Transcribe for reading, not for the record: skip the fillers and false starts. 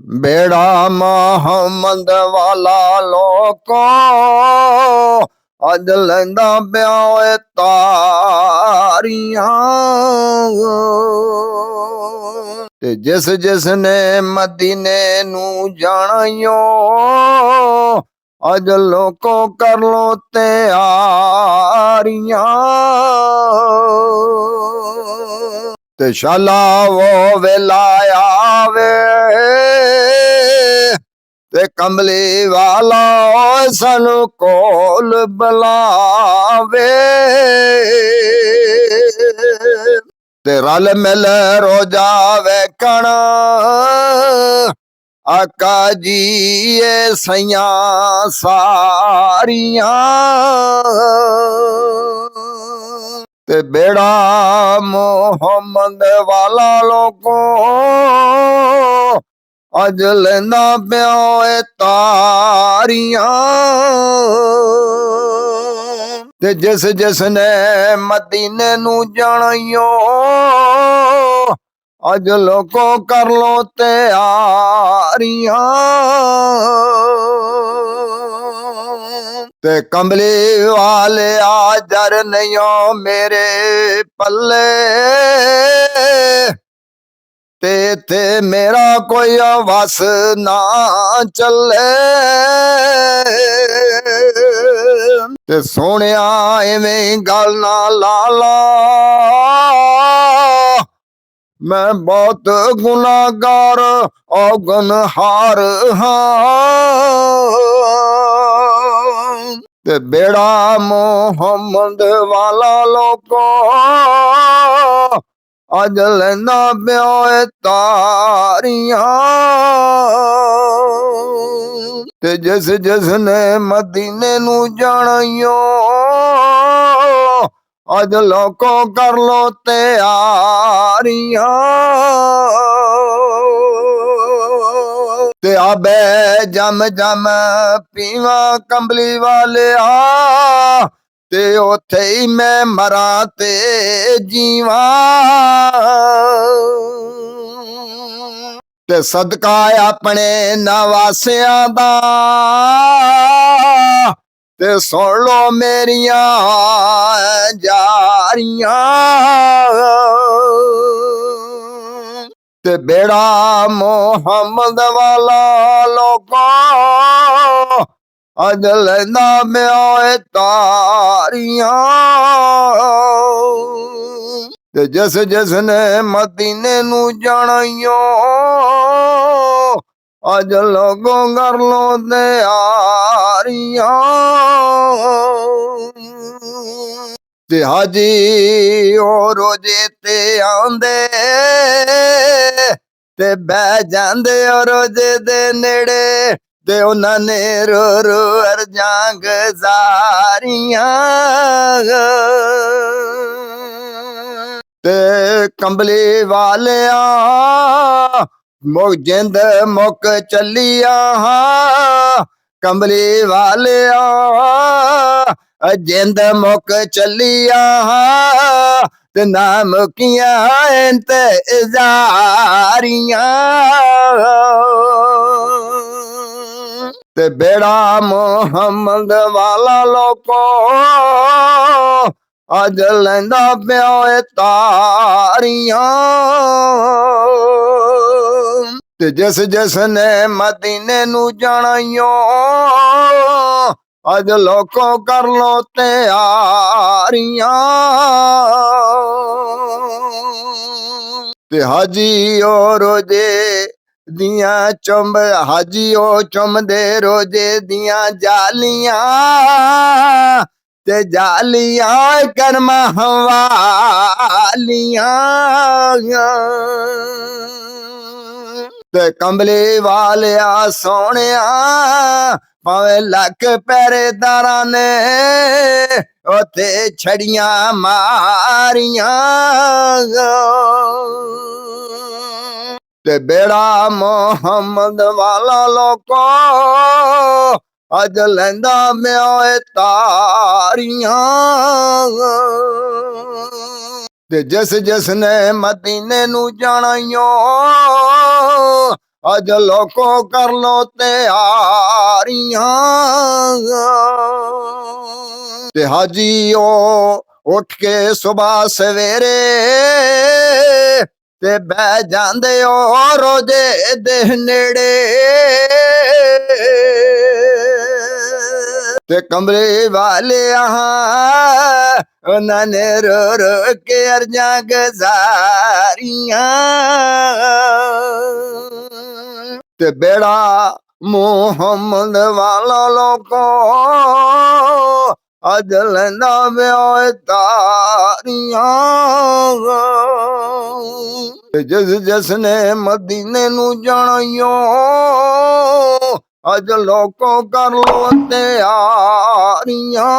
बेड़ा मोहम्मद वाला लोको अज लैंदा पिया ओए तारियां ते जिस ने मदीने नू जाना अज लोको कर लो तैयारियां ते शाला वो वेलाया वे ते कमली वाला सानू कोल बुलावे ते रल मिल रोजा वेखण आका जी ये सैया सारियां ते बेड़ा मोहम्मद वाला लोगों अज लेंदा पिया ओए तारियां ते जिस ने मदीने नू जाना अज लोको कर लो तैयारियां ते कमली वाले आजर नहीं मेरे पल्ले ते मेरा कोई वस ना चले ते सोनिया इवें गल ना लाला मैं बहुत गुनाहगार औगनहार हाँ ते बेड़ा मोहम्मद वाला लोको अज लेंदा पिया ओए तारियां ते जिस ने मदीने नू जाना अज लोको कर लो तैयारियां ते आबे जम जम पीवा कमली वाले ते ओथे ही मैं मरा ते जीवा ते सदका अपने नवासिया दा ते सुन लो मेरिया जारियां ते बेड़ा मोहम्मद वाला लोको अज लेंदा पिया ओए तारियां ते जिस ने मदीने नू जाना अज लोगों कर लो तैयारियां ते हाजी ओ रोजे ते आंदे ते बह जांदे ओ रोजे दे नेड़े ते उन्होंने रो रो अर्जां गुजारियां ते कमली वालिया जिंद मुक चलिया कमली वालिया जिंद मुक चलिया ते ना मुकिया इंतजारियां ते बेड़ा मोहम्मद वाला लोको अज लेंदा पिया ओए तारियां ते जिस ने मदीने नू जाना अज लोको कर लो तैयारियां ते हाजी ओ रोजे दिया चुंब हाजी ओ चुमदे रोजे दिया जालियां ते जालियां करम हवालियां ते कमली वालिया सोनिया भावे लख पहरेदारा ने ओथे छड़ियां मारियां ते बेड़ा मोहम्मद वाला लोको अज लेंदा पिया ओए तारियां ते जिस ने मदीने नू जाना अज लोको कर लो तैयारियां ते हाजियो उठ के सुबह सवेरे ते बह जांदे ओ रोजे दे नेड़े ते कमरे वाले उन्होंने रो रो के अर्जा गुजारियां ते बेड़ा मुहम्मद वाला लोको अज लेंदा व्योए तारियां ते जिस जिसने मदीने नू जानियो अज लोको कर लो तैयारियां